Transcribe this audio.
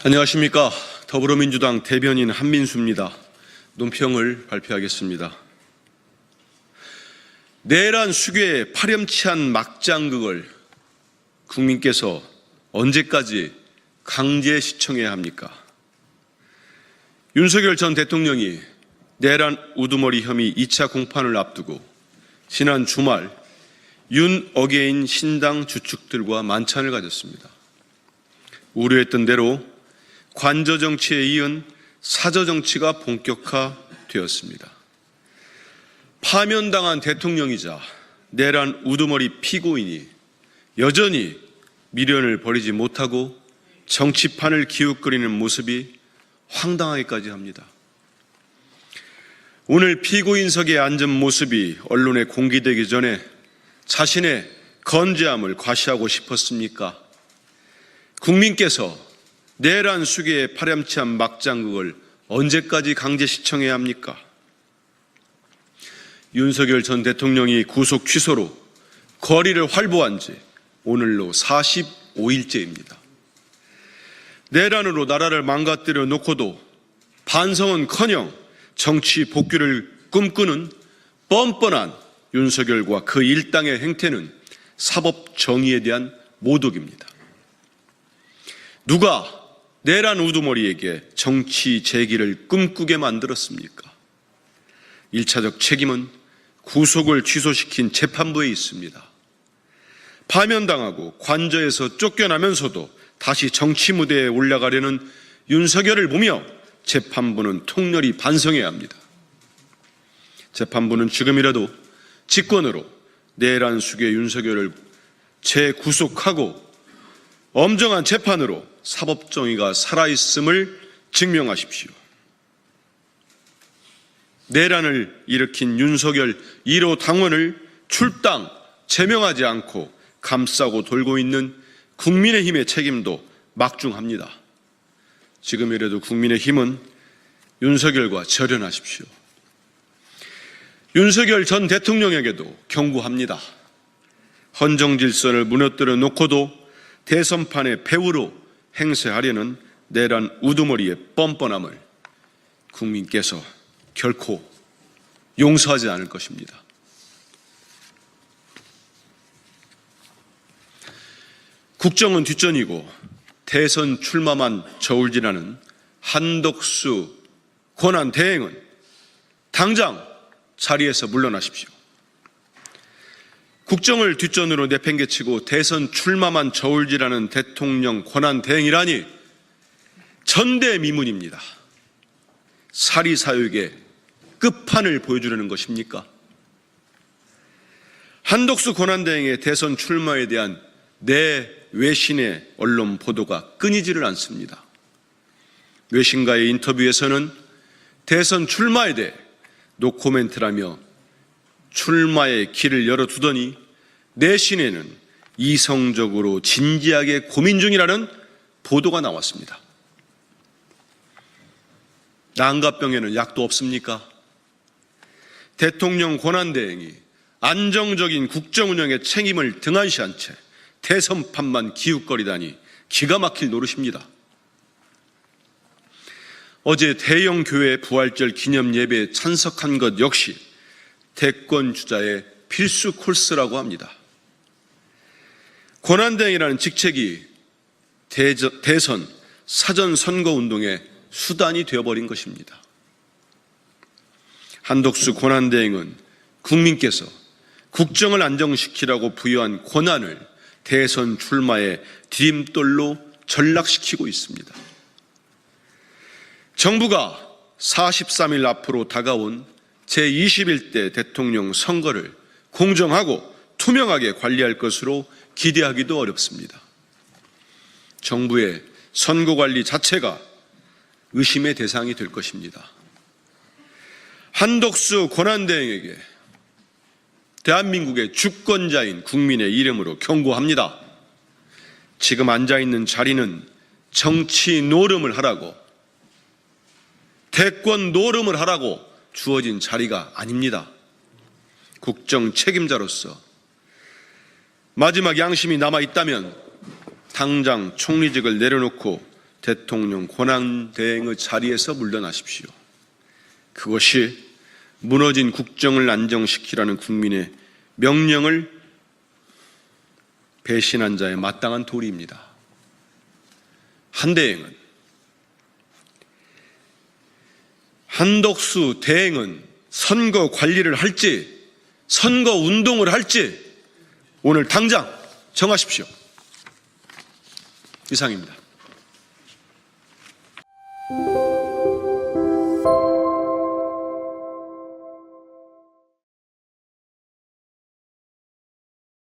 안녕하십니까. 더불어민주당 대변인 한민수입니다. 논평을 발표하겠습니다. 내란 수괴의 파렴치한 막장극을 국민께서 언제까지 강제 시청해야 합니까? 윤석열 전 대통령이 내란 우두머리 혐의 2차 공판을 앞두고 지난 주말 윤 어게인 신당 주축들과 만찬을 가졌습니다. 우려했던 대로 관저 정치에 이은 사저 정치가 본격화되었습니다. 파면당한 대통령이자 내란 우두머리 피고인이 여전히 미련을 버리지 못하고 정치판을 기웃거리는 모습이 황당하기까지 합니다. 오늘 피고인석에 앉은 모습이 언론에 공개되기 전에 자신의 건재함을 과시하고 싶었습니까? 국민께서 내란 수괴의 파렴치한 막장극을 언제까지 강제 시청해야 합니까? 윤석열 전 대통령이 구속 취소로 거리를 활보한 지 오늘로 45일째입니다. 내란으로 나라를 망가뜨려 놓고도 반성은커녕 정치 복귀를 꿈꾸는 뻔뻔한 윤석열과 그 일당의 행태는 사법 정의에 대한 모독입니다. 누가 내란 우두머리에게 정치 재기를 꿈꾸게 만들었습니까? 1차적 책임은 구속을 취소시킨 재판부에 있습니다. 파면당하고 관저에서 쫓겨나면서도 다시 정치 무대에 올라가려는 윤석열을 보며 재판부는 통렬히 반성해야 합니다. 재판부는 지금이라도 직권으로 내란 수괴 윤석열을 재구속하고 엄정한 재판으로 사법정의가 살아있음을 증명하십시오. 내란을 일으킨 윤석열 1호 당원을 출당 제명하지 않고 감싸고 돌고 있는 국민의힘의 책임도 막중합니다. 지금이라도 국민의힘은 윤석열과 절연하십시오. 윤석열 전 대통령에게도 경고합니다. 헌정질서를 무너뜨려 놓고도 대선판의 배우로 행세하려는 내란 우두머리의 뻔뻔함을 국민께서 결코 용서하지 않을 것입니다. 국정은 뒷전이고 대선 출마만 저울질하는 한덕수 권한대행은 당장 자리에서 물러나십시오. 국정을 뒷전으로 내팽개치고 대선 출마만 저울질하는 대통령 권한대행이라니 전대미문입니다. 사리사욕의 끝판을 보여주려는 것입니까? 한덕수 권한대행의 대선 출마에 대한 외신의 언론 보도가 끊이지를 않습니다. 외신과의 인터뷰에서는 대선 출마에 대해 노코멘트라며 출마의 길을 열어두더니 내신에는 이성적으로 진지하게 고민 중이라는 보도가 나왔습니다. 난가병에는 약도 없습니까? 대통령 권한대행이 안정적인 국정운영의 책임을 등한시한 채 대선판만 기웃거리다니 기가 막힐 노릇입니다. 어제 대형 교회 부활절 기념 예배에 참석한 것 역시 대권 주자의 필수 코스라고 합니다. 권한대행이라는 직책이 대선 사전 선거 운동의 수단이 되어버린 것입니다. 한덕수 권한대행은 국민께서 국정을 안정시키라고 부여한 권한을 대선 출마의 디딤돌로 전락시키고 있습니다. 정부가 43일 앞으로 다가온 제21대 대통령 선거를 공정하고 투명하게 관리할 것으로 기대하기도 어렵습니다. 정부의 선거관리 자체가 의심의 대상이 될 것입니다. 한덕수 권한대행에게 대한민국의 주권자인 국민의 이름으로 경고합니다. 지금 앉아있는 자리는 정치 노름을 하라고, 대권 노름을 하라고 주어진 자리가 아닙니다. 국정 책임자로서 마지막 양심이 남아있다면 당장 총리직을 내려놓고 대통령 권한대행의 자리에서 물러나십시오. 그것이 무너진 국정을 안정시키라는 국민의 명령을 배신한 자의 마땅한 도리입니다. 한대행은, 한덕수 대행은 선거 관리를 할지 선거 운동을 할지 오늘 당장 정하십시오. 이상입니다.